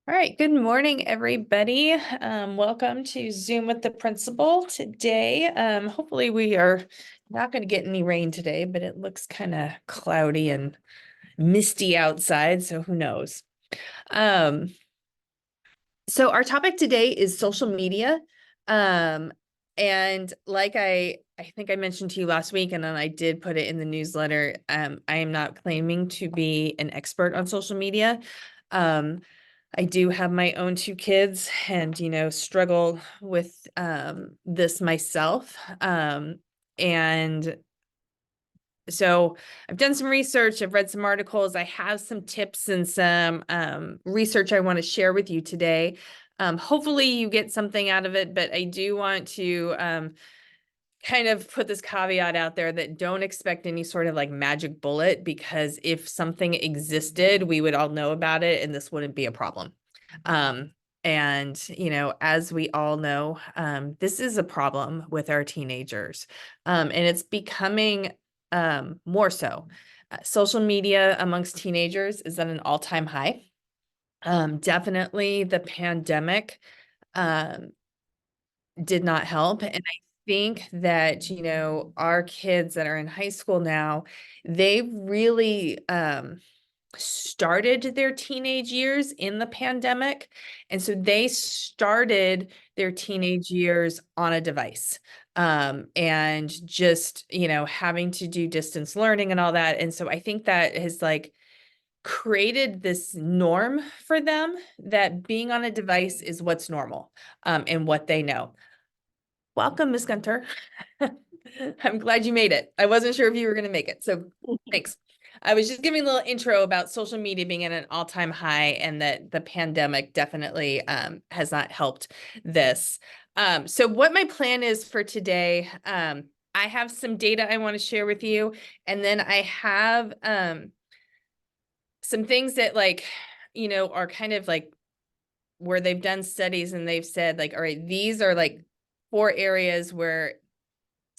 All right, good morning, everybody. Welcome to Zoom with the Principal today. Hopefully we are not going to get any rain today, but it looks kind of cloudy and misty outside, so who knows. Um, so our topic today is social media. And like I think I mentioned to you last week, and then I did put it in the newsletter. I am not claiming to be an expert on social media. I do have my own two kids and, struggle with this myself. And so I've done some research, I've read some articles, I have some tips and some research I want to share with you today. Hopefully you get something out of it, but I do want to kind of put this caveat out there that don't expect any sort of like magic bullet, because if something existed, we would all know about it and this wouldn't be a problem. And, as we all know, this is a problem with our teenagers, and it's becoming more so. Social media amongst teenagers is at an all-time high. Definitely the pandemic did not help. And I think that, our kids that are in high school now, they really started their teenage years in the pandemic. And so they started their teenage years on a device, and just, having to do distance learning and all that. And so I think that has like created this norm for them that being on a device is what's normal, and what they know. Welcome, Miss Gunter. I'm glad you made it. I wasn't sure if you were going to make it, so thanks. I was just giving a little intro about social media being at an all-time high, and that the pandemic definitely has not helped this. So what my plan is for today, I have some data I want to share with you, and then I have some things that are kind of like where they've done studies and they've said like, all right, these are like 4 areas where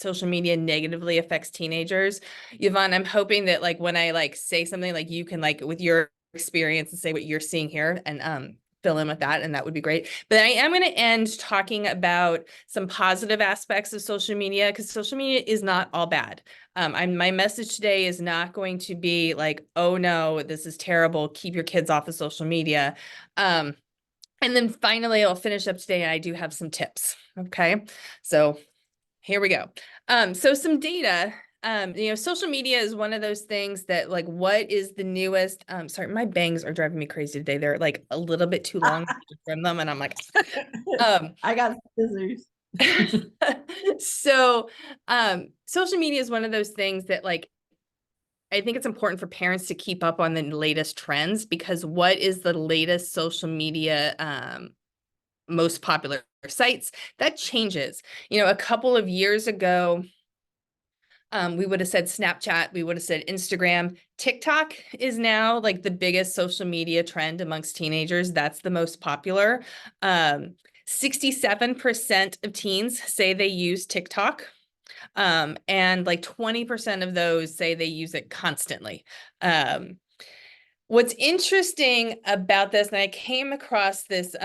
social media negatively affects teenagers. Yvonne, I'm hoping that like when I like say something, like you can like with your experience and say what you're seeing here and fill in with that, and that would be great. But I am going to end talking about some positive aspects of social media, because social media is not all bad. My message today is not going to be like, oh no, this is terrible, keep your kids off of social media. And then finally, I'll finish up today, and I do have some tips. Okay, so here we go. So some data. Social media is one of those things that like, what is the newest? Sorry, my bangs are driving me crazy today. They're like a little bit too long from them, and I'm like, I got scissors. So, social media is one of those things that like, I think it's important for parents to keep up on the latest trends, because what is the latest social media most popular sites? That changes. A couple of years ago, we would have said Snapchat, we would have said Instagram. TikTok is now like the biggest social media trend amongst teenagers. That's the most popular. 67% of teens say they use TikTok. And like 20% of those say they use it constantly. What's interesting about this, and I came across this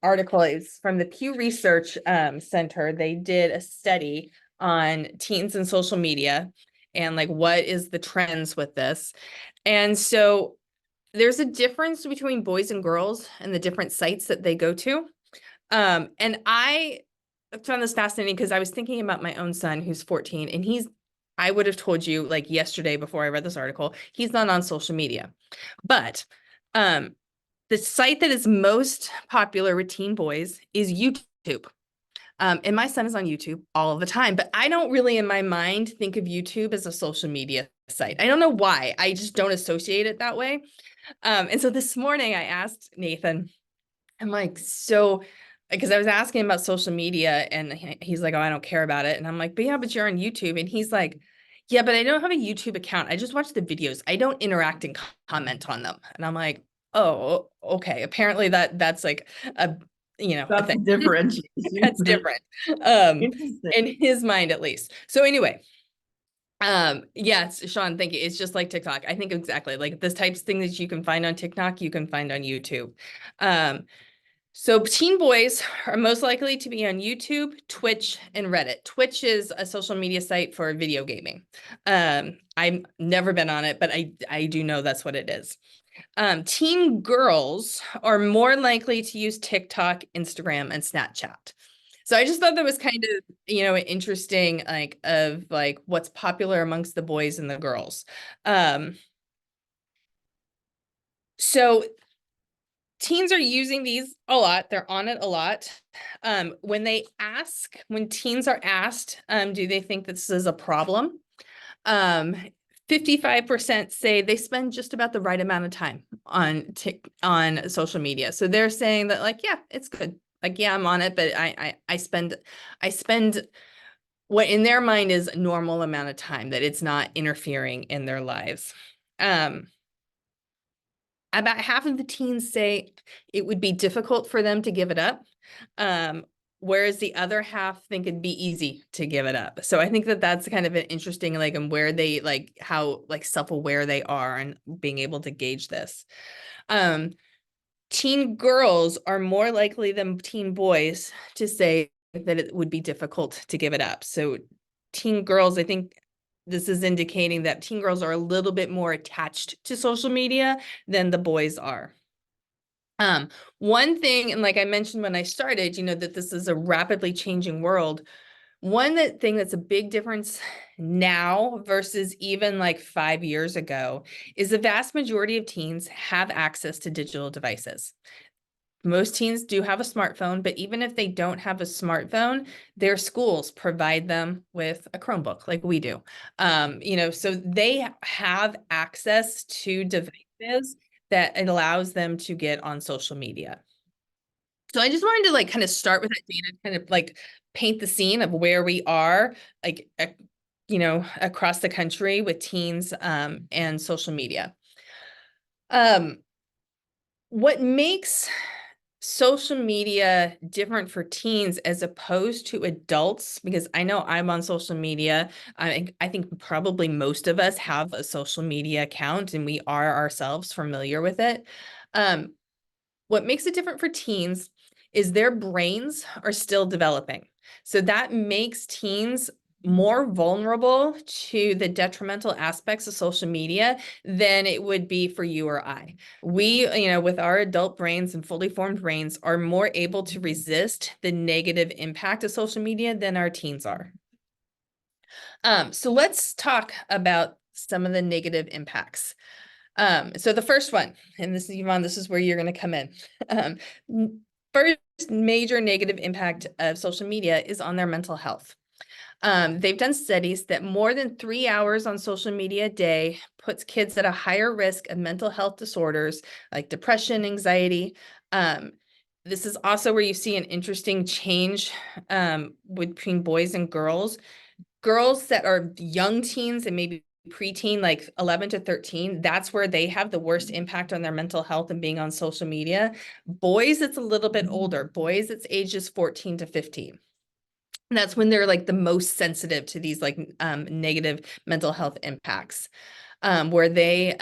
article, is from the Pew Research Center. They did a study on teens and social media and like what is the trends with this. And so there's a difference between boys and girls and the different sites that they go to. And I found this fascinating because I was thinking about my own son who's 14, and I would have told you like yesterday before I read this article, he's not on social media. But the site that is most popular with teen boys is YouTube. And my son is on YouTube all the time, but I don't really in my mind think of YouTube as a social media site. I don't know why. I just don't associate it that way. And so this morning I asked Nathan, I'm like, so, because I was asking him about social media, and he's like, oh, I don't care about it. And I'm like, but yeah, but you're on YouTube. And he's like, yeah, but I don't have a YouTube account. I just watch the videos. I don't interact and comment on them. And I'm like, oh, okay. Apparently that's like a That's thing. differentiation. That's different. Interesting. In his mind at least. So anyway, Yes, Sean, thank you. It's just like TikTok. I think exactly like this types of thing that you can find on TikTok, you can find on YouTube. Um, so teen boys are most likely to be on YouTube, Twitch, and Reddit. Twitch is a social media site for video gaming. I've never been on it, but I do know that's what it is. Teen girls are more likely to use TikTok, Instagram, and Snapchat. So I just thought that was kind of, interesting, like of like what's popular amongst the boys and the girls. So teens are using these a lot. They're on it a lot. When teens are asked, do they think this is a problem? 55% say they spend just about the right amount of time on social media. So they're saying that like, yeah, it's good. Like, yeah, I'm on it, but I spend what in their mind is a normal amount of time, that it's not interfering in their lives. About half of the teens say it would be difficult for them to give it up. Whereas the other half think it'd be easy to give it up. So I think that that's kind of an interesting, like, and where they like how like self-aware they are and being able to gauge this. Teen girls are more likely than teen boys to say that it would be difficult to give it up. So teen girls, I think this is indicating that teen girls are a little bit more attached to social media than the boys are. One thing, and like I mentioned when I started, that this is a rapidly changing world. Thing that's a big difference now versus even like 5 years ago is the vast majority of teens have access to digital devices. Most teens do have a smartphone, but even if they don't have a smartphone, their schools provide them with a Chromebook like we do. So they have access to devices that it allows them to get on social media. So I just wanted to like kind of start with that data, kind of like paint the scene of where we are, like, across the country with teens and social media. What makes social media different for teens as opposed to adults, because I know I'm on social media. I think probably most of us have a social media account and we are ourselves familiar with it. What makes it different for teens is their brains are still developing. So that makes teens more vulnerable to the detrimental aspects of social media than it would be for you or I. We, with our adult brains and fully formed brains, are more able to resist the negative impact of social media than our teens are. So let's talk about some of the negative impacts. So the first one, and this is Yvonne, this is where you're going to come in. First major negative impact of social media is on their mental health. They've done studies that more than 3 hours on social media a day puts kids at a higher risk of mental health disorders like depression, anxiety. This is also where you see an interesting change between boys and girls. Girls that are young teens and maybe preteen, like 11 to 13, that's where they have the worst impact on their mental health and being on social media. Boys, it's a little bit older. Boys, it's ages 14 to 15. And that's when they're like the most sensitive to these like negative mental health impacts, where they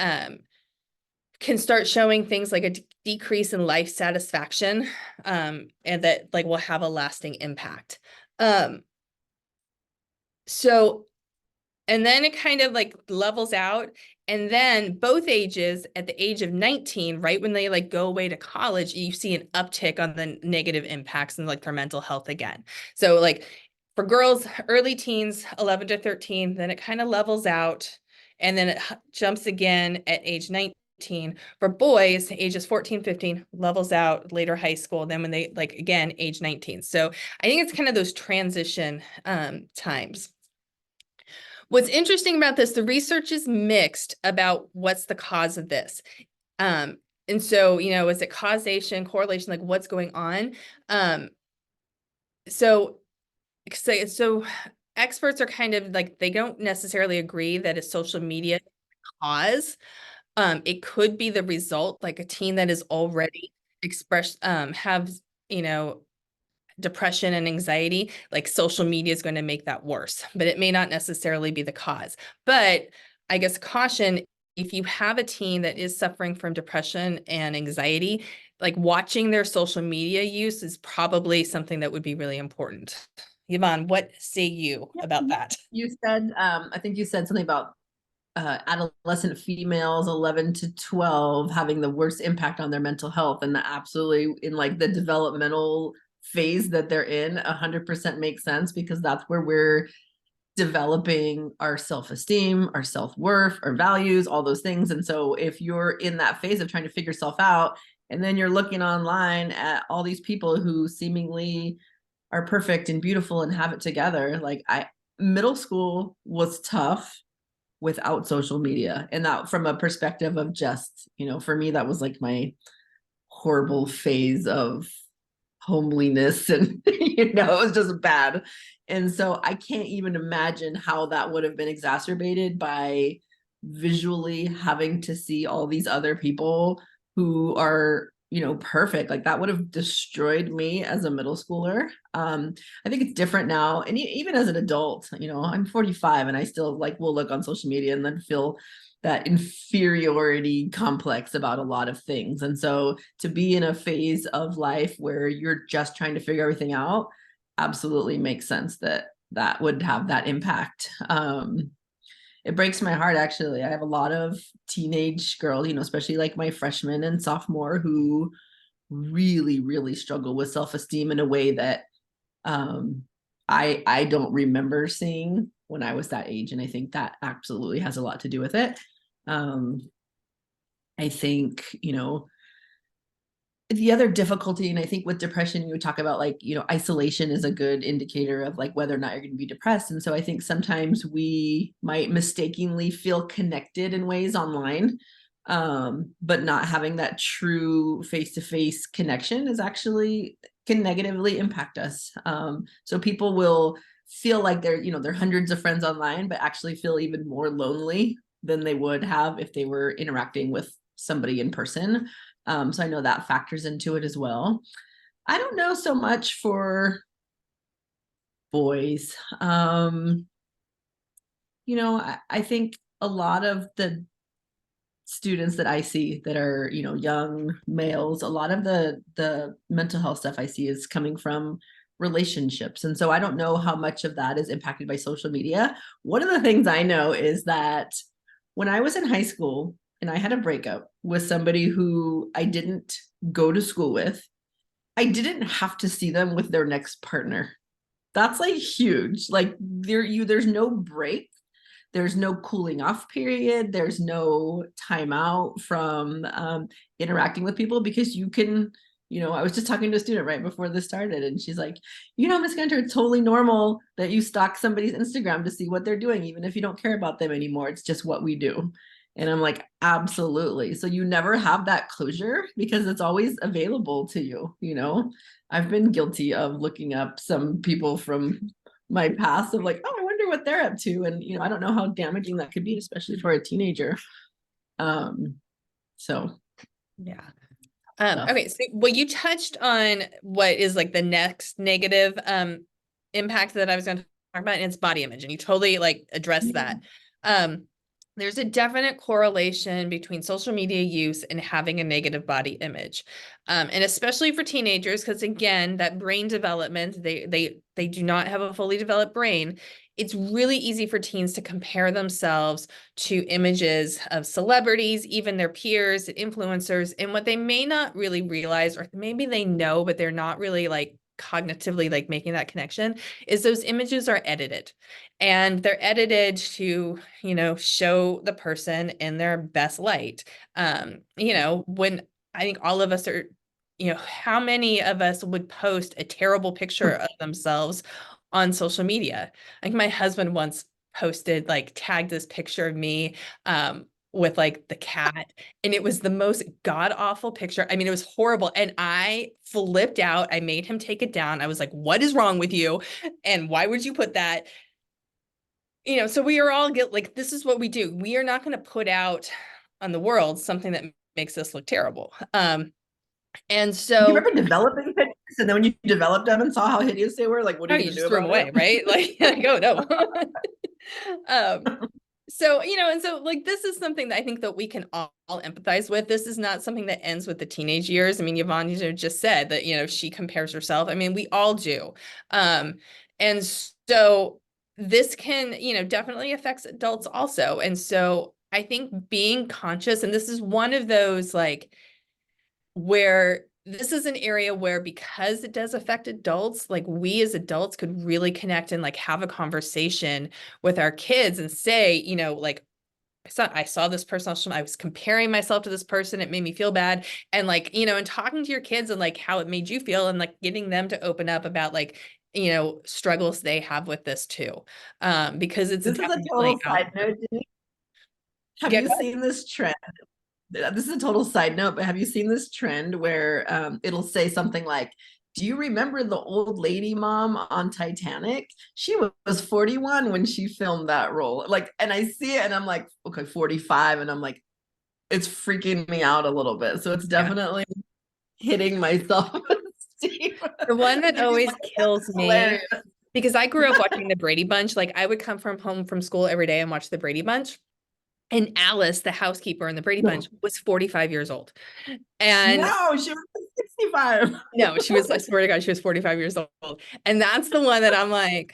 can start showing things like a decrease in life satisfaction, and that like will have a lasting impact. So And then it kind of like levels out. And then both ages, at the age of 19, right when they like go away to college, you see an uptick on the negative impacts and like their mental health again. So like for girls, early teens, 11 to 13, then it kind of levels out. And then it jumps again at age 19. For boys, ages 14, 15, levels out later high school. Then when they like, again, age 19. So I think it's kind of those transition times. What's interesting about this, the research is mixed about what's the cause of this. And so, is it causation, correlation, like what's going on? So, so experts are kind of like, they don't necessarily agree that it's social media cause. It could be the result, like a teen that is already expressed, have, you know, depression and anxiety, like social media is going to make that worse, but it may not necessarily be the cause. But I guess caution, if you have a teen that is suffering from depression and anxiety, like watching their social media use is probably something that would be really important. Yvonne, what say you about that? You said, I think you said something about adolescent females 11 to 12 having the worst impact on their mental health, and that absolutely in like the developmental phase that they're in 100% makes sense, because that's where we're developing our self-esteem, our self-worth, our values, all those things. And so if you're in that phase of trying to figure yourself out, and then you're looking online at all these people who seemingly are perfect and beautiful and have it together, like middle school was tough without social media. And that from a perspective of just, for me, that was like my horrible phase of homeliness, and it was just bad. And so I can't even imagine how that would have been exacerbated by visually having to see all these other people who are perfect. Like that would have destroyed me as a middle schooler. I think it's different now, and even as an adult, I'm 45 and I still like will look on social media and then feel that inferiority complex about a lot of things. And so to be in a phase of life where you're just trying to figure everything out absolutely makes sense that that would have that impact. It breaks my heart, actually. I have a lot of teenage girls, especially like my freshman and sophomore, who really, really struggle with self-esteem in a way that I don't remember seeing when I was that age. And I think that absolutely has a lot to do with it. I think, the other difficulty, and I think with depression, you would talk about like, isolation is a good indicator of like whether or not you're going to be depressed. And so I think sometimes we might mistakenly feel connected in ways online, but not having that true face-to-face connection is actually can negatively impact us. So people will feel like they're hundreds of friends online, but actually feel even more lonely than they would have if they were interacting with somebody in person. So I know that factors into it as well. I don't know so much for boys. I think a lot of the students that I see that are, young males, a lot of the mental health stuff I see is coming from relationships. And so I don't know how much of that is impacted by social media. One of the things I know is that when I was in high school, and I had a breakup with somebody who I didn't go to school with, I didn't have to see them with their next partner. That's like huge. Like there's no break. There's no cooling off period. There's no timeout from interacting with people, because you can, I was just talking to a student right before this started, and she's like, Ms. Gunter, it's totally normal that you stalk somebody's Instagram to see what they're doing, even if you don't care about them anymore. It's just what we do. And I'm like, absolutely. So you never have that closure because it's always available to you. I've been guilty of looking up some people from my past of like, oh, I wonder what they're up to. And, I don't know how damaging that could be, especially for a teenager. So. Yeah. Okay. So, well, you touched on what is like the next negative impact that I was going to talk about, and it's body image. And you totally like addressed that. There's a definite correlation between social media use and having a negative body image. And especially for teenagers, because again, that brain development, they do not have a fully developed brain. It's really easy for teens to compare themselves to images of celebrities, even their peers, influencers, and what they may not really realize, or maybe they know, but they're not really like cognitively like making that connection, is those images are edited, and they're edited to, show the person in their best light. When I think all of us are, how many of us would post a terrible picture of themselves on social media? Like my husband once posted, like tagged this picture of me, with like the cat, and it was the most god awful picture. I mean, it was horrible, and I flipped out. I made him take it down. I was like, what is wrong with you, and why would you put that? So we are all like, this is what we do. We are not going to put out on the world something that makes us look terrible. And so you remember developing pictures And then when you developed them and saw how hideous they were, like, what are Oh, you you gonna just do threw them about away, it? right? Like oh no. So, and so like this is something that I think that we can all empathize with. This is not something that ends with the teenage years. I mean, Yvonne, just said that, she compares herself. I mean, we all do. And so this can, definitely affects adults also. And so I think being conscious, and this is one of those like where this is an area where, because it does affect adults, like we as adults could really connect and like have a conversation with our kids and say, like, I saw this person, I was comparing myself to this person, it made me feel bad. And like, and talking to your kids and like how it made you feel, and like getting them to open up about like, struggles they have with this too. Because it's This is a definitely total out side note. Have there. you seen this trend? This is a total side note, but have you seen this trend where it'll say something like, do you remember the old lady mom on Titanic? She was 41 when she filmed that role. Like, and I see it and I'm like, okay, 45. And I'm like, it's freaking me out a little bit. So it's Yeah. definitely hitting my self-esteem. The one that always Like, kills me, hilarious. because I grew up watching the Brady Bunch. Like I would come from home from school every day and watch the Brady Bunch. And Alice, the housekeeper in the Brady Bunch, was 45 years old. And No, she was 65. no, she was, I swear to God, she was 45 years old. And that's the one that I'm like,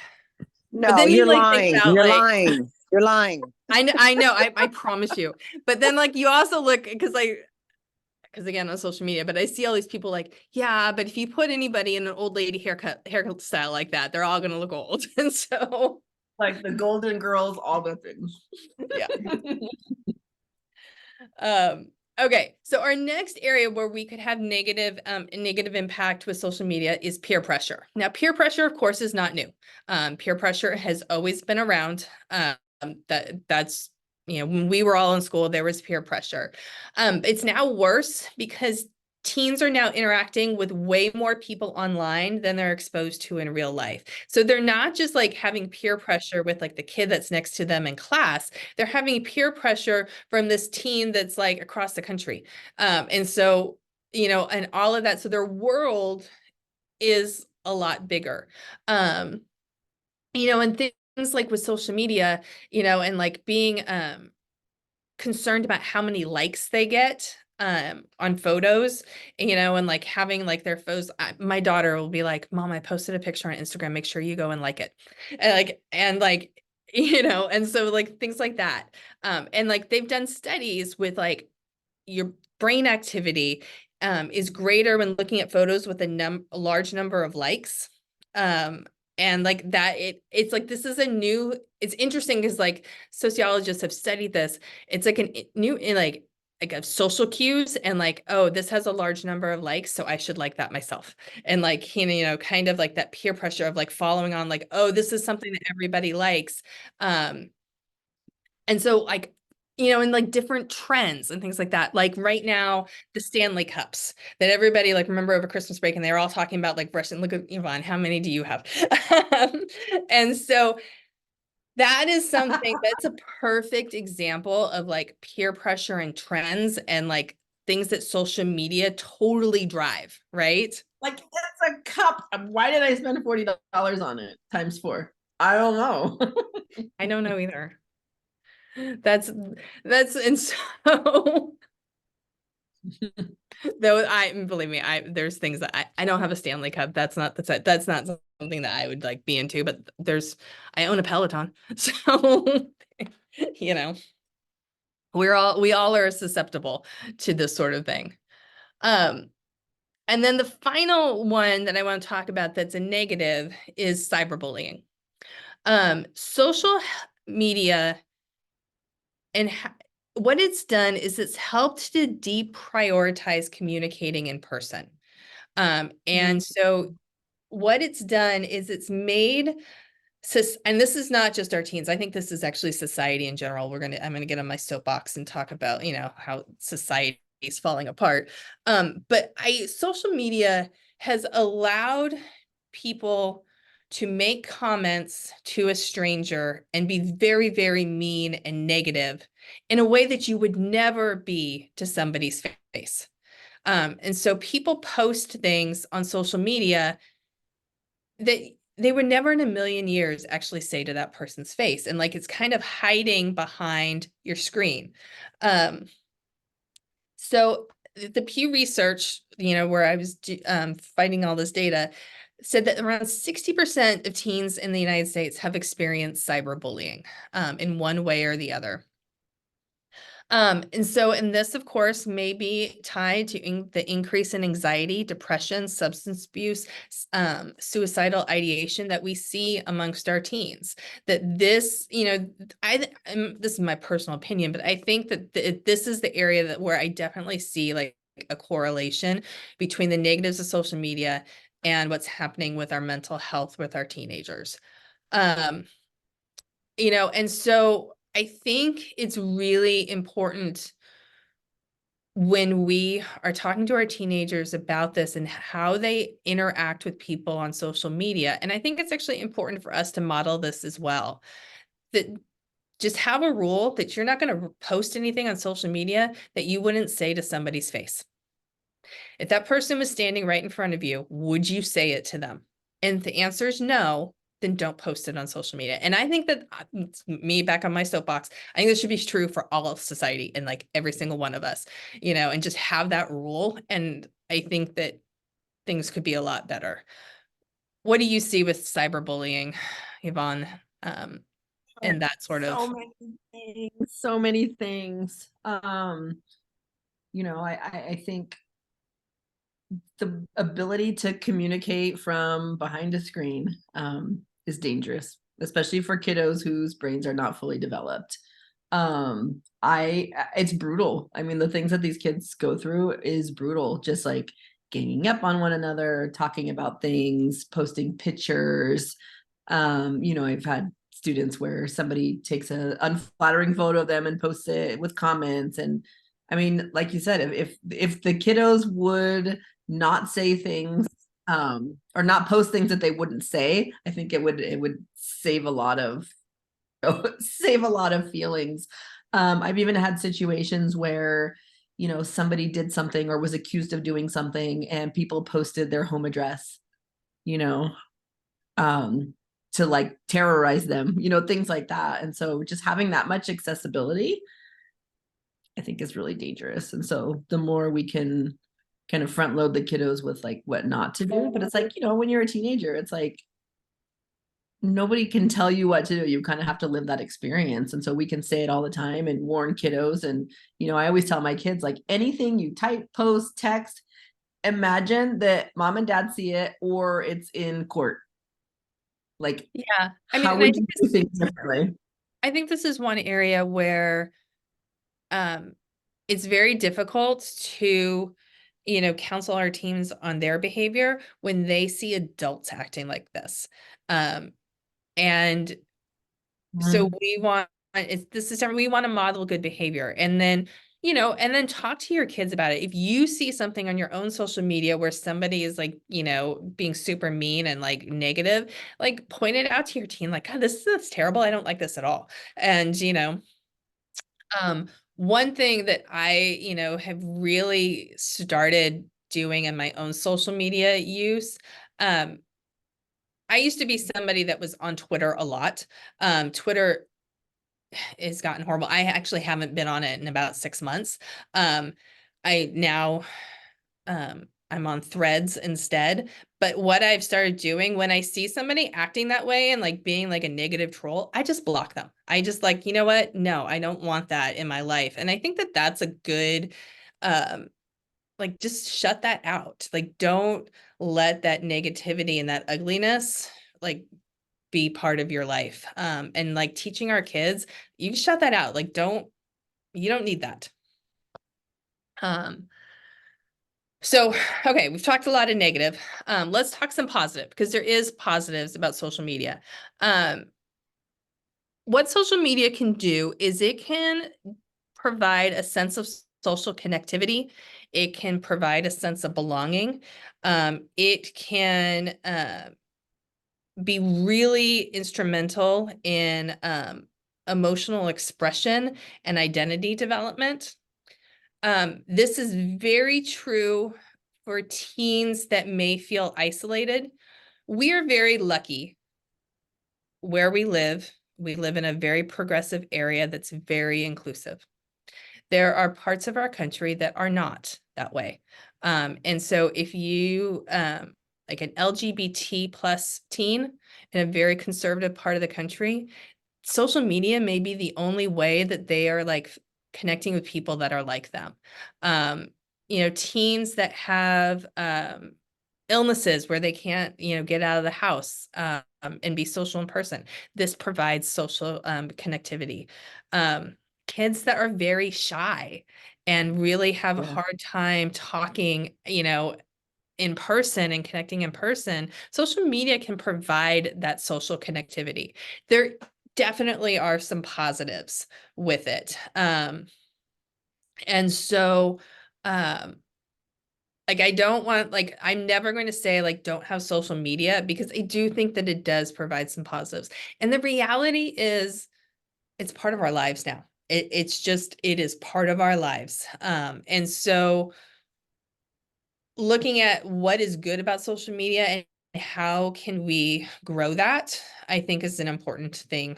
but No, then you you're like think lying. about You're like, lying. You're lying. I know, I promise you. But then like you also look, because again on social media, but I see all these people like, yeah, but if you put anybody in an old lady haircut style like that, they're all gonna look old. And so Like the Golden Girls, all the things. yeah. Okay, so our next area where we could have negative impact with social media is peer pressure. Now, peer pressure, of course, is not new. Peer pressure has always been around. That's when we were all in school, there was peer pressure. It's now worse because teens are now interacting with way more people online than they're exposed to in real life. So they're not just like having peer pressure with like the kid that's next to them in class. They're having peer pressure from this teen that's like across the country. And so, and all of that. So their world is a lot bigger. And things like with social media, and like being concerned about how many likes they get on photos, and like having like their photos. My daughter will be like, Mom, I posted a picture on Instagram, make sure you go and like it. And like and so like things like that. And like they've done studies with like your brain activity is greater when looking at photos with a large number of likes. And like that, it's like this is it's interesting because like sociologists have studied this. It's like a new like a social cues, and like, oh, this has a large number of likes, so I should like that myself. And like, kind of like that peer pressure of like following on, like, oh, this is something that everybody likes. And so like, and like different trends and things like that. Like right now, the Stanley Cups that everybody like remember over Christmas break, and they were all talking about like Russian. Look at Yvonne, how many do you have? And so that is something that's a perfect example of like peer pressure and trends and like things that social media totally drive, right? Like, it's a cup. Why did I spend $40 on it times 4? I don't know. I don't know either. That's and so though believe me, there's things that I don't have a Stanley Cup. That's not something that I would like be into, but I own a Peloton. So you know, we all are susceptible to this sort of thing. And then the final one that I want to talk about that's a negative is cyberbullying. Social media and what it's done is it's helped to deprioritize communicating in person. And so what it's done is it's made and this is not just our teens. I think this is actually society in general. I'm gonna get on my soapbox and talk about, how society is falling apart. But social media has allowed people to make comments to a stranger and be very, very mean and negative in a way that you would never be to somebody's face. And so people post things on social media that they would never in a million years actually say to that person's face. And like, it's kind of hiding behind your screen. So the Pew Research, where I was finding all this data, said that around 60% of teens in the United States have experienced cyberbullying in one way or the other. And this, of course, may be tied to the increase in anxiety, depression, substance abuse, suicidal ideation that we see amongst our teens. That this, this is my personal opinion, but I think that this is the area where I definitely see like a correlation between the negatives of social media and what's happening with our mental health with our teenagers. And so I think it's really important when we are talking to our teenagers about this and how they interact with people on social media. And I think it's actually important for us to model this as well. That just have a rule that you're not going to post anything on social media that you wouldn't say to somebody's face. If that person was standing right in front of you, would you say it to them? And if the answer is no, then don't post it on social media. And I think that me back on my soapbox, I think this should be true for all of society and like every single one of us, and just have that rule. And I think that things could be a lot better. What do you see with cyberbullying, Yvonne? And that sort of. So many things, so many things. I think the ability to communicate from behind a screen is dangerous, especially for kiddos whose brains are not fully developed. It's brutal. I mean, the things that these kids go through is brutal. Just like ganging up on one another, talking about things, posting pictures. I've had students where somebody takes an unflattering photo of them and posts it with comments. And I mean, like you said, if the kiddos would not say things or not post things that they wouldn't say, I think it would save a lot of feelings. I've even had situations where somebody did something or was accused of doing something and people posted their home address, to like terrorize them, things like that. And so just having that much accessibility, I think, is really dangerous. And so the more we can kind of front load the kiddos with like what not to do, but it's like, when you're a teenager, it's like nobody can tell you what to do. You kind of have to live that experience. And so we can say it all the time and warn kiddos. And, I always tell my kids, like, anything you type, post, text, imagine that mom and dad see it or it's in court. Like, Yeah. how would you do things differently? I think this is one area where it's very difficult to, counsel our teams on their behavior when they see adults acting like this. And so we want we want to model good behavior, and then talk to your kids about it. If you see something on your own social media where somebody is like, being super mean and like negative, like point it out to your teen, like, God, that's terrible. I don't like this at all. And one thing that I, have really started doing in my own social media use, I used to be somebody that was on Twitter a lot. Twitter has gotten horrible. I actually haven't been on it in about 6 months. I now, I'm on Threads instead. But what I've started doing when I see somebody acting that way and like being like a negative troll, I just block them. I just like, you know what? No, I don't want that in my life. And I think that that's a good, like, just shut that out. Like, don't let that negativity and that ugliness, like, be part of your life. And like teaching our kids, you can shut that out. Like, you don't need that. So, okay, we've talked a lot of negative. Let's talk some positive, because there is positives about social media. What social media can do is it can provide a sense of social connectivity. It can provide a sense of belonging. It can be really instrumental in emotional expression and identity development. This is very true for teens that may feel isolated. We are very lucky where we live. We live in a very progressive area that's very inclusive. There are parts of our country that are not that way. And so if you like an LGBT plus teen in a very conservative part of the country, social media may be the only way that they are like connecting with people that are like them. Teens that have illnesses where they can't, get out of the house and be social in person. This provides social connectivity. Kids that are very shy and really have a Yeah. hard time talking, in person and connecting in person, social media can provide that social connectivity. There definitely are some positives with it. And so, like, I don't want, like, I'm never going to say, like, don't have social media, because I do think that it does provide some positives. And the reality is, it's part of our lives now. It is part of our lives. And so looking at what is good about social media and how can we grow that, I think is an important thing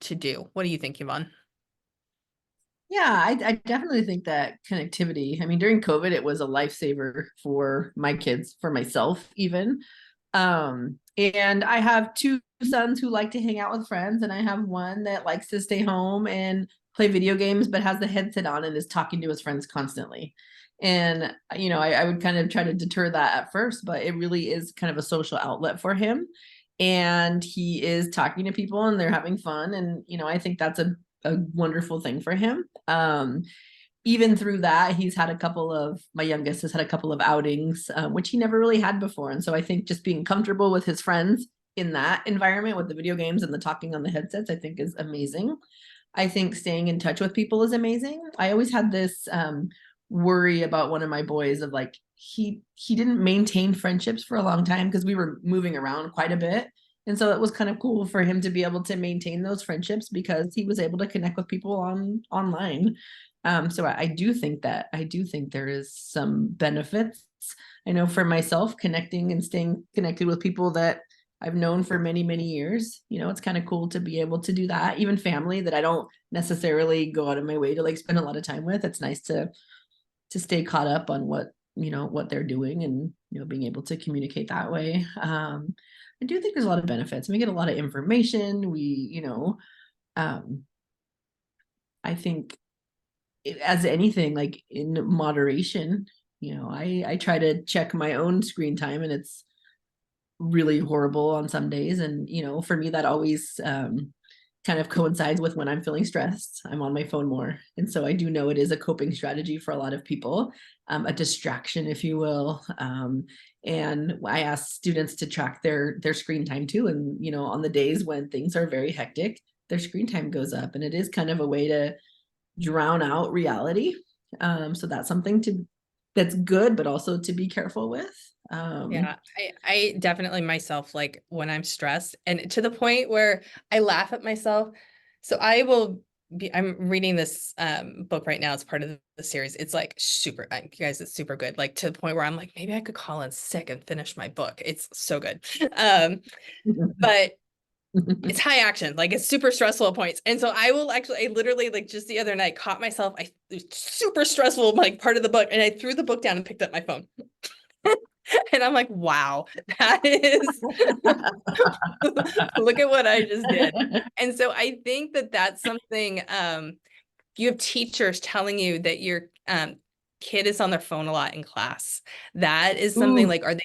to do. What do you think, Yvonne? Yeah, I definitely think that connectivity, I mean, during COVID, it was a lifesaver for my kids, for myself even. And I have two sons who like to hang out with friends, and I have one that likes to stay home and play video games, but has the headset on and is talking to his friends constantly. And, I would kind of try to deter that at first, but it really is kind of a social outlet for him. And he is talking to people and they're having fun. And, I think that's a wonderful thing for him. Even through that, my youngest has had a couple of outings, which he never really had before. And so I think just being comfortable with his friends in that environment with the video games and the talking on the headsets, I think is amazing. I think staying in touch with people is amazing. I always had this worry about one of my boys of like, he didn't maintain friendships for a long time because we were moving around quite a bit. And so it was kind of cool for him to be able to maintain those friendships because he was able to connect with people online. So I do think there is some benefits. I know for myself, connecting and staying connected with people that I've known for many, many years, it's kind of cool to be able to do that. Even family that I don't necessarily go out of my way to like spend a lot of time with. It's nice to stay caught up on what they're doing and, being able to communicate that way. I do think there's a lot of benefits. We get a lot of information. I think as anything, like in moderation, I try to check my own screen time, and it's really horrible on some days. And, for me, that always kind of coincides with when I'm feeling stressed. I'm on my phone more. And so I do know it is a coping strategy for a lot of people, a distraction, if you will. And I ask students to track their screen time too. And, on the days when things are very hectic, their screen time goes up, and it is kind of a way to drown out reality. So that's something that's good, but also to be careful with. Yeah, I definitely myself, like when I'm stressed, and to the point where I laugh at myself. So I'm reading this book right now. It's part of the series. It's like super, you guys, it's super good. Like to the point where I'm like, maybe I could call in sick and finish my book. It's so good. But it's high action, like it's super stressful at points. And so I literally, like just the other night, caught myself, it was super stressful, like part of the book, and I threw the book down and picked up my phone. And I'm like, wow, that is, look at what I just did. And so I think that that's something, you have teachers telling you that your kid is on their phone a lot in class. That is something Ooh. like, are they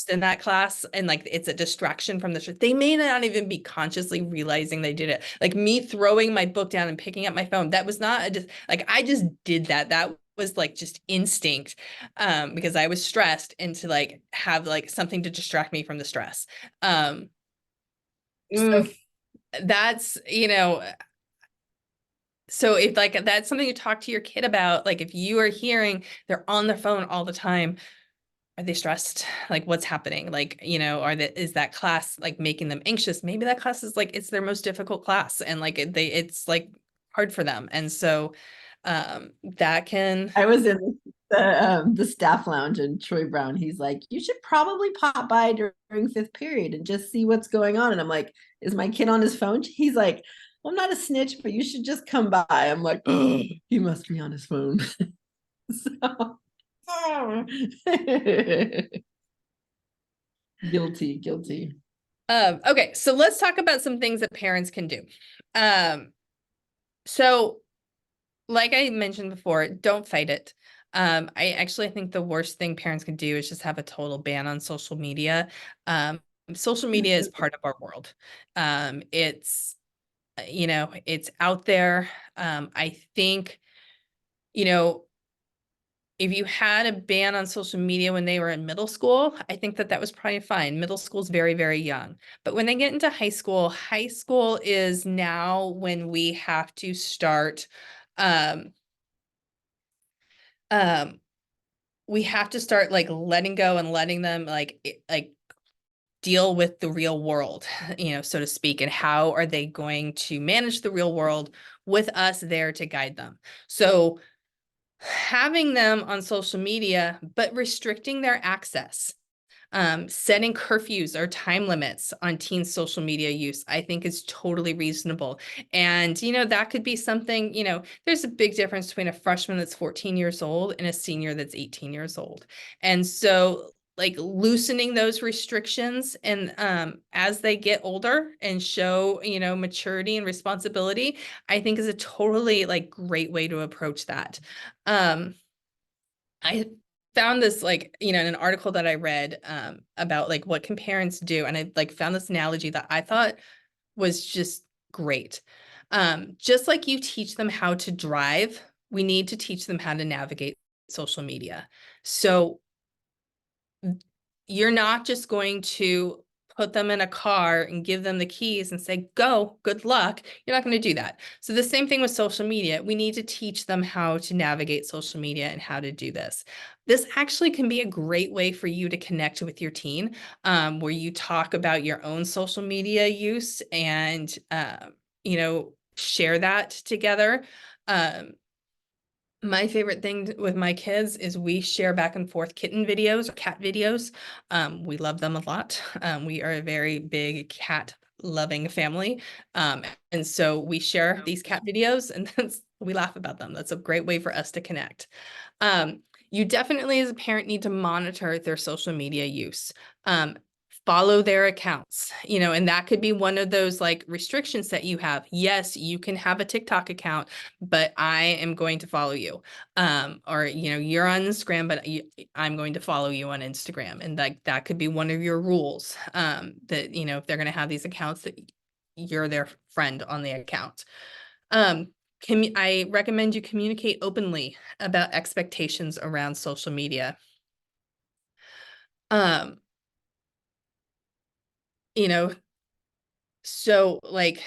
in that class? And like, it's a distraction from they may not even be consciously realizing they did it. Like me throwing my book down and picking up my phone, that was not like, I just did that. That was like just instinct, because I was stressed, and to like have like something to distract me from the stress. So that's, so if like that's something you talk to your kid about, like if you are hearing they're on their phone all the time, are they stressed? Like what's happening? Like, is that class like making them anxious? Maybe that class is like, it's their most difficult class, and like it's like hard for them. And so That can, I was in the staff lounge and Troy Brown, he's like, you should probably pop by during fifth period and just see what's going on. And I'm like, is my kid on his phone? He's like, I'm not a snitch, but you should just come by. I'm like, oh, he must be on his phone. So guilty. okay, so let's talk about some things that parents can do. So like I mentioned before, don't fight it. I actually think the worst thing parents can do is just have a total ban on social media. Social media is part of our world. It's, it's out there. I think, you know, if you had a ban on social media when they were in middle school, I think that was probably fine. Middle school is very, very young. But when they get into high school is now when we have to start, um, we have to start like letting go and letting them like deal with the real world, so to speak, and how are they going to manage the real world with us there to guide them. So having them on social media, but restricting their access, setting curfews or time limits on teens' social media use, I think is totally reasonable. And, that could be something, there's a big difference between a freshman that's 14 years old and a senior that's 18 years old. And so like loosening those restrictions and as they get older and show, maturity and responsibility, I think is a totally like great way to approach that. I found this like, in an article that I read about like what can parents do. And I like found this analogy that I thought was just great. Just like you teach them how to drive, we need to teach them how to navigate social media. So you're not just going to put them in a car and give them the keys and say, go, good luck. You're not going to do that. So the same thing with social media. We need to teach them how to navigate social media and how to do this. This actually can be a great way for you to connect with your teen, where you talk about your own social media use and, share that together. My favorite thing with my kids is we share back and forth kitten videos or cat videos. We love them a lot. We are a very big cat loving family. And so we share these cat videos and we laugh about them. That's a great way for us to connect. You definitely as a parent need to monitor their social media use. Follow their accounts, and that could be one of those like restrictions that you have. Yes, you can have a TikTok account, but I am going to follow you. Or, you're on Instagram, but I'm going to follow you on Instagram. And like, that could be one of your rules, that, if they're going to have these accounts that you're their friend on the account. I recommend you communicate openly about expectations around social media. So like,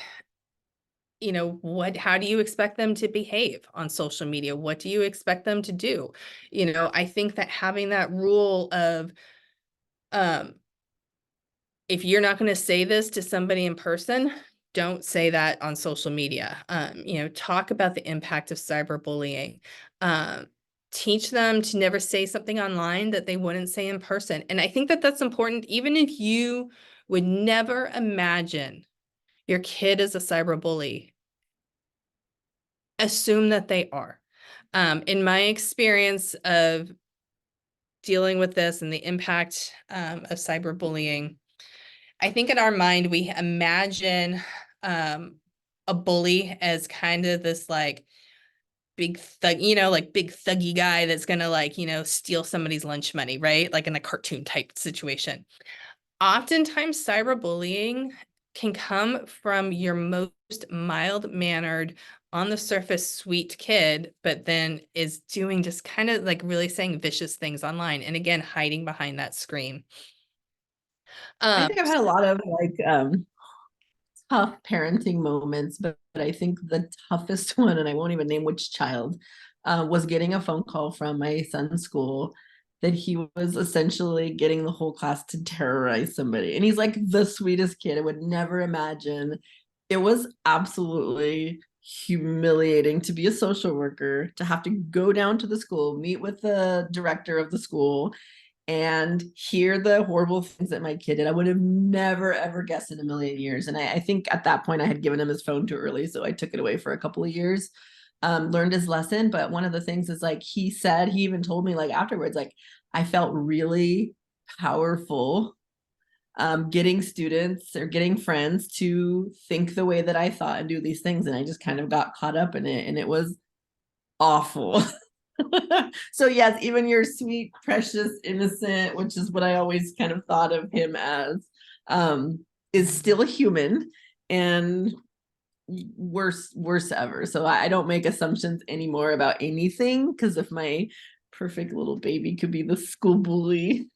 how do you expect them to behave on social media? What do you expect them to do? I think that having that rule of, if you're not going to say this to somebody in person, don't say that on social media. Talk about the impact of cyberbullying. Teach them to never say something online that they wouldn't say in person. And I think that that's important, even if you would never imagine your kid is a cyberbully, assume that they are. In my experience of dealing with this and the impact of cyberbullying, I think in our mind, we imagine a bully as kind of this like big thug, like big thuggy guy that's gonna like, steal somebody's lunch money, right? Like in a cartoon type situation. Oftentimes, cyberbullying can come from your most mild-mannered, on the surface, sweet kid, but then is doing just kind of like really saying vicious things online. And again, hiding behind that screen. I think I've had a lot of like tough parenting moments, but I think the toughest one, and I won't even name which child, was getting a phone call from my son's school that he was essentially getting the whole class to terrorize somebody. And he's like the sweetest kid. I would never imagine. It was absolutely humiliating to be a social worker, to have to go down to the school, meet with the director of the school, and hear the horrible things that my kid did. I would have never, ever guessed in a million years. And I think at that point I had given him his phone too early. So I took it away for a couple of years, learned his lesson. But one of the things is like, he even told me like afterwards, like, I felt really powerful getting students or getting friends to think the way that I thought and do these things. And I just kind of got caught up in it, and it was awful. So yes, even your sweet, precious, innocent, which is what I always kind of thought of him as, is still a human, and worse ever. So I don't make assumptions anymore about anything, because if my perfect little baby could be the school bully,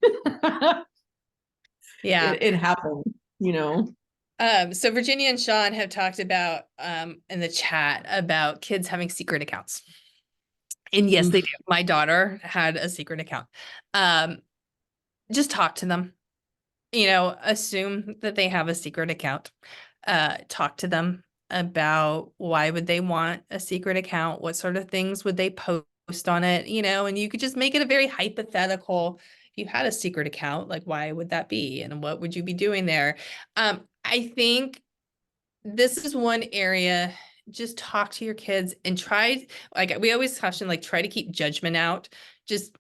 Yeah. it happened, you know. So Virginia and Sean have talked about in the chat about kids having secret accounts. And yes, they do. My daughter had a secret account. Just talk to them. Assume that they have a secret account. Talk to them about why would they want a secret account? What sort of things would they post on it? And you could just make it a very hypothetical. If you had a secret account, like why would that be? And what would you be doing there? I think this is one area, just talk to your kids and try, like we always caution, like try to keep judgment out. Just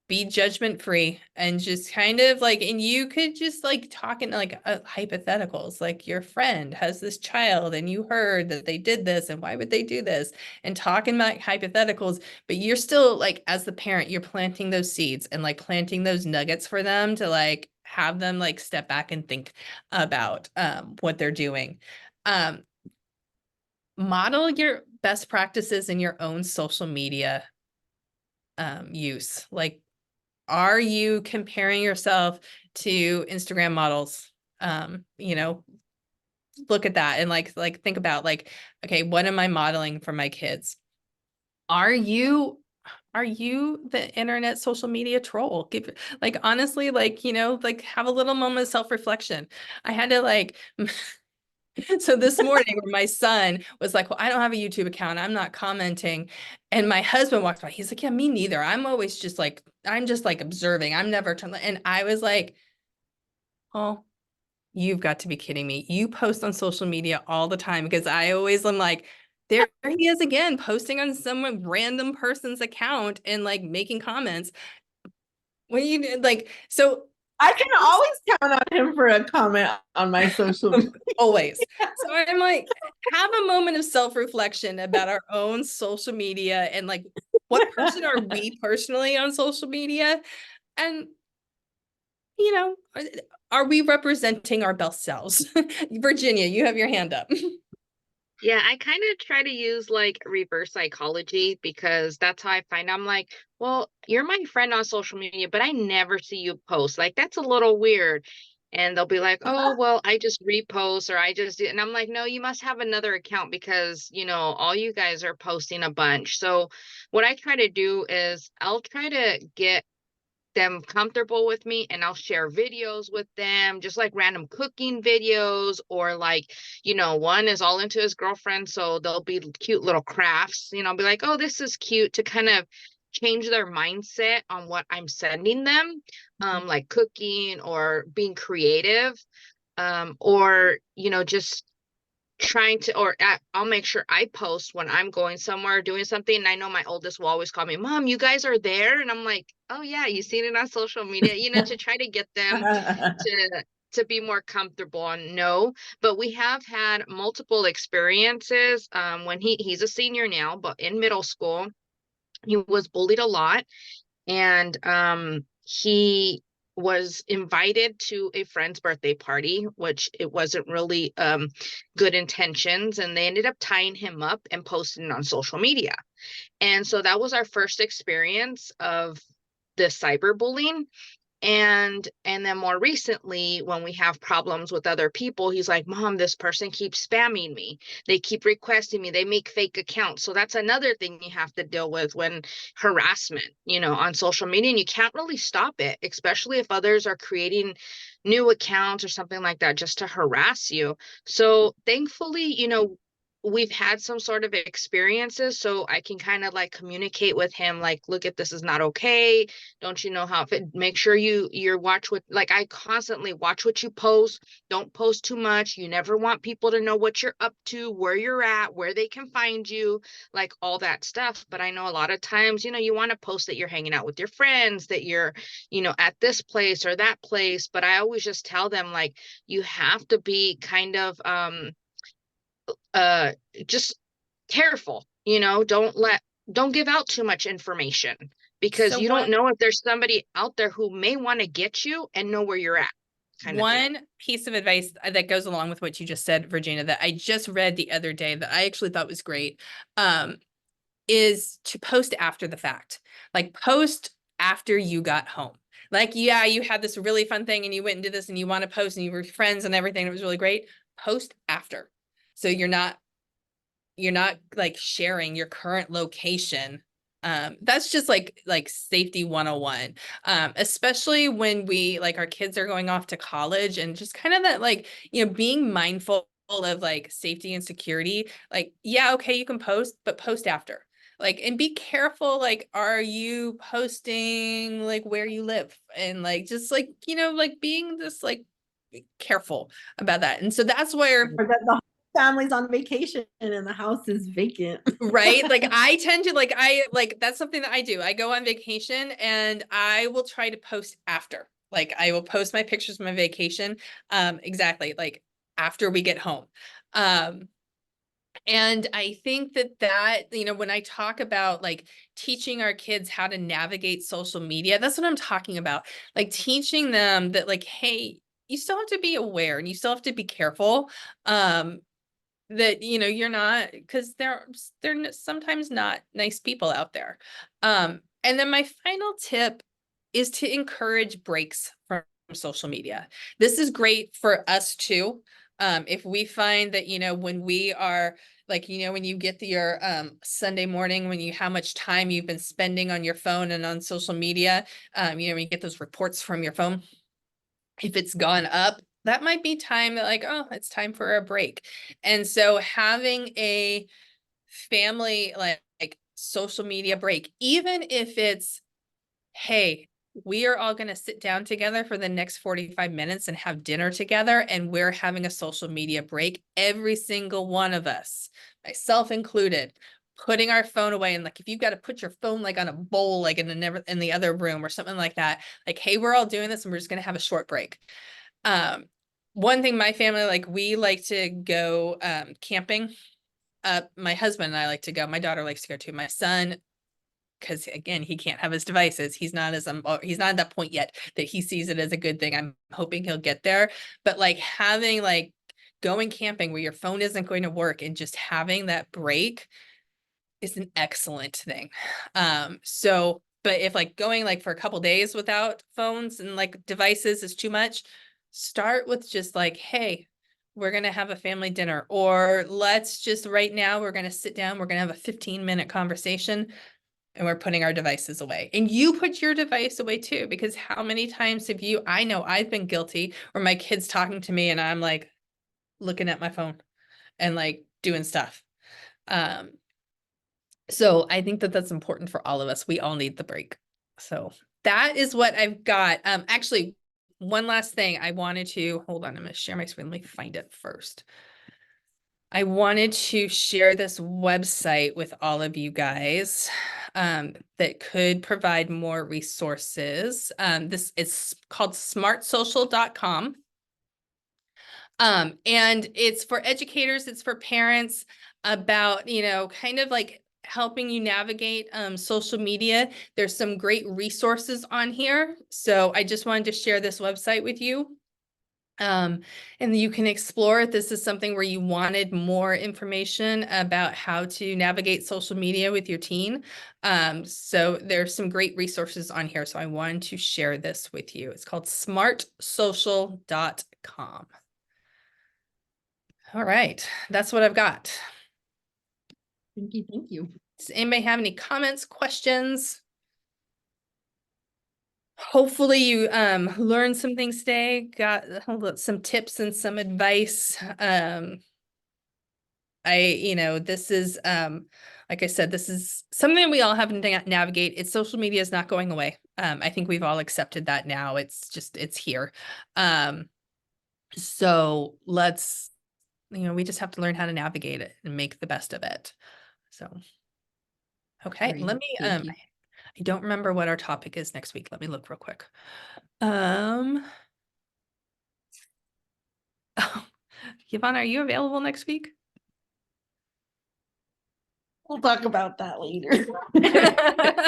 be judgment free and just kind of like, and you could just like talk in like hypotheticals, like your friend has this child and you heard that they did this and why would they do this, and talking about hypotheticals, but you're still like, as the parent, you're planting those seeds and like planting those nuggets for them to like have them like step back and think about what they're doing. Model your best practices in your own social media use. Like, are you comparing yourself to Instagram models? Look at that and like think about like, okay, what am I modeling for my kids? Are you the internet social media troll? Give, like, honestly, like, like have a little moment of self-reflection. I had to like so this morning my son was like, well, I don't have a YouTube account, I'm not commenting. And my husband walked by, he's like, yeah, me neither. I'm just like observing. I'm never trying. And I was like, oh, you've got to be kidding me. You post on social media all the time, because I always am like, there he is again, posting on some random person's account and like making comments. When you like, so I can always count on him for a comment on my social media. always. So I'm like, have a moment of self-reflection about our own social media and like, what person are we personally on social media? And, are we representing our best selves? Virginia, you have your hand up. Yeah, I kind of try to use like reverse psychology, because that's how I find I'm like, well, you're my friend on social media, but I never see you post. Like, that's a little weird. And they'll be like, oh, well, I just repost, or I just do. And I'm like, no, you must have another account, because, all you guys are posting a bunch. So what I try to do is I'll try to get them comfortable with me, and I'll share videos with them, just like random cooking videos, or like, one is all into his girlfriend, so they'll be cute little crafts, I'll be like, oh, this is cute, to kind of change their mindset on what I'm sending them, like cooking or being creative, or just trying to, or I'll make sure I post when I'm going somewhere doing something. And I know my oldest will always call me, Mom, you guys are there. And I'm like, oh yeah, you seen it on social media, to try to get them to be more comfortable and know. But we have had multiple experiences. When he's a senior now, but in middle school, he was bullied a lot. And he was invited to a friend's birthday party, which it wasn't really good intentions, and they ended up tying him up and posting it on social media. And so that was our first experience of this cyberbullying. And then more recently, when we have problems with other people, he's like, Mom, this person keeps spamming me, they keep requesting me, they make fake accounts. So that's another thing you have to deal with when harassment, on social media, and you can't really stop it, especially if others are creating new accounts or something like that just to harass you. So thankfully, we've had some sort of experiences, so I can kind of like communicate with him, like, look at this is not okay. Don't you know how it, make sure you're watch what, like, I constantly watch what you post. Don't post too much. You never want people to know what you're up to, where you're at, where they can find you, like all that stuff. But I know a lot of times, you want to post that you're hanging out with your friends, that you're, at this place or that place. But I always just tell them, like, you have to be kind of uh just careful, don't give out too much information, because So you don't one know if there's somebody out there who may want to get you and know where you're at, kind of deal. one piece of advice that goes along with what you just said, Virginia, that I just read the other day that I actually thought was great, is to post after the fact. Like, post after you got home. Like, yeah, you had this really fun thing and you went and did this and you want to post and you were friends and everything. It was really great. Post after. So you're not like sharing your current location. That's just like safety 101. Especially when we, like, our kids are going off to college, and just kind of that, like, being mindful of like safety and security. Like, yeah, okay, you can post, but post after. Like, and be careful, like, are you posting like where you live, and like just like like being this like careful about that. And so that's where Or that the whole family's on vacation and the house is vacant. right, like I tend to like that's something that I do. I go on vacation and I will try to post after. Like, I will post my pictures of my vacation exactly like after we get home. And I think that when I talk about like teaching our kids how to navigate social media, that's what I'm talking about. Like, teaching them that, like, hey, you still have to be aware and you still have to be careful. That you're not, because they're sometimes not nice people out there. And then my final tip is to encourage breaks from social media. This is great for us too. If we find that when we are like when you get your Sunday morning, when you how much time you've been spending on your phone and on social media, when you get those reports from your phone, if it's gone up, that might be time that, like, oh, it's time for a break. And so having a family like social media break, even if it's, hey, we are all going to sit down together for the next 45 minutes and have dinner together, and we're having a social media break, every single one of us, myself included, putting our phone away. And like, if you've got to put your phone like on a bowl, like in the other room or something like that, like, hey, we're all doing this and we're just going to have a short break. One thing my family, like, we like to go camping. My husband and I like to go. My daughter likes to go too. My son, because again, he can't have his devices. He's not he's not at that point yet that he sees it as a good thing. I'm hoping he'll get there. But like, having like going camping where your phone isn't going to work and just having that break is an excellent thing. So, but if like going like for a couple days without phones and like devices is too much, start with just like, hey, we're going to have a family dinner, or let's just right now, we're going to sit down, we're going to have a 15-minute conversation, and we're putting our devices away. And you put your device away too, because how many times have you, I know I've been guilty, or my kids talking to me and I'm like looking at my phone and like doing stuff. So I think that that's important for all of us. We all need the break. So that is what I've got. Actually, one last thing I wanted to, hold on, I'm going to share my screen. Let me find it first. I wanted to share this website with all of you guys that could provide more resources. This is called smartsocial.com. And it's for educators, it's for parents, about, kind of like helping you navigate social media. There's some great resources on here. So I just wanted to share this website with you. And you can explore it. This is something where you wanted more information about how to navigate social media with your teen. So there's some great resources on here. So I wanted to share this with you. It's called smartsocial.com. All right, that's what I've got. Thank you. Thank you. Does anybody have any comments, questions? Hopefully you learned some things today, got some tips and some advice. This is, like I said, this is something we all have to navigate. It's social media is not going away. I think we've all accepted that now. It's here. So let's, we just have to learn how to navigate it and make the best of it. So, okay, Great. let me, Thank you. I don't remember what our topic is next week. Let me look real quick. Yvonne, are you available next week? We'll talk about that later.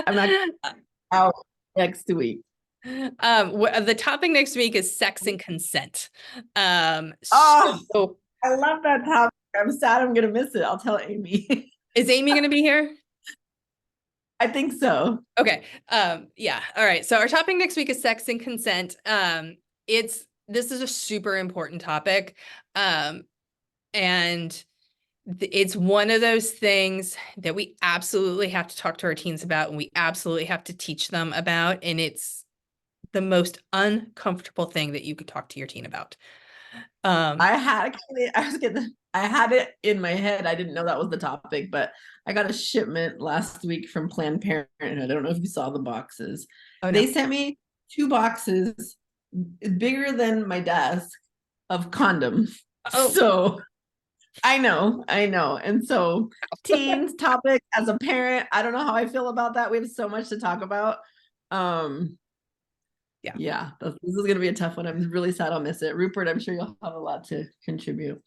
I'm not out next week. The topic next week is sex and consent. Oh, So I love that topic. I'm sad I'm gonna miss it. I'll tell Amy. is Amy going to be here? I think so. Okay. Yeah. All right. So our topic next week is sex and consent. This is a super important topic. And it's one of those things that we absolutely have to talk to our teens about, and we absolutely have to teach them about. And it's the most uncomfortable thing that you could talk to your teen about. I had it in my head. I didn't know that was the topic, but I got a shipment last week from Planned Parenthood. I don't know if you saw the boxes. Oh, They no. sent me 2 boxes bigger than my desk of condoms. Oh. So I know. And so teens topic as a parent, I don't know how I feel about that. We have so much to talk about. Yeah, this is gonna be a tough one. I'm really sad I'll miss it. Rupert, I'm sure you'll have a lot to contribute.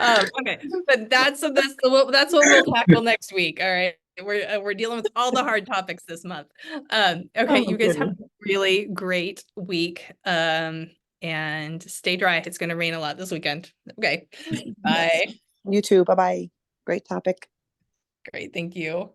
Okay, but that's what we'll tackle next week. All right, we're dealing with all the hard topics this month. Okay, Oh, you guys have a goodness. really great week. And stay dry. It's going to rain a lot this weekend. Okay, bye. You too. Bye-bye. Great topic. Great, thank you.